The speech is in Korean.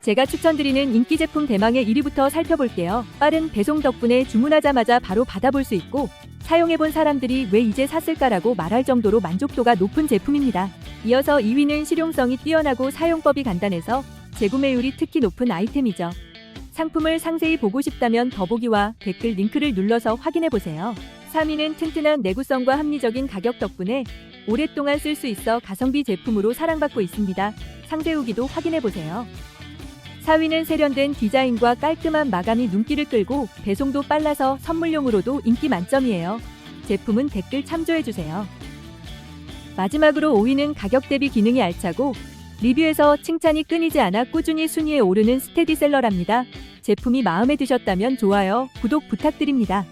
제가 추천드리는 인기 제품 대망의 1위부터 살펴볼게요. 빠른 배송 덕분에 주문하자마자 바로 받아볼 수 있고 사용해본 사람들이 왜 이제 샀을까라고 말할 정도로 만족도가 높은 제품입니다. 이어서 2위는 실용성이 뛰어나고 사용법이 간단해서 재구매율이 특히 높은 아이템이죠. 상품을 상세히 보고 싶다면 더보기와 댓글 링크를 눌러서 확인해보세요. 3위는 튼튼한 내구성과 합리적인 가격 덕분에 오랫동안 쓸 수 있어 가성비 제품으로 사랑받고 있습니다. 상세 후기도 확인해보세요. 4위는 세련된 디자인과 깔끔한 마감이 눈길을 끌고 배송도 빨라서 선물용으로도 인기 만점이에요. 제품은 댓글 참조해주세요. 마지막으로 5위는 가격 대비 기능이 알차고 리뷰에서 칭찬이 끊이지 않아 꾸준히 순위에 오르는 스테디셀러랍니다. 제품이 마음에 드셨다면 좋아요, 구독 부탁드립니다.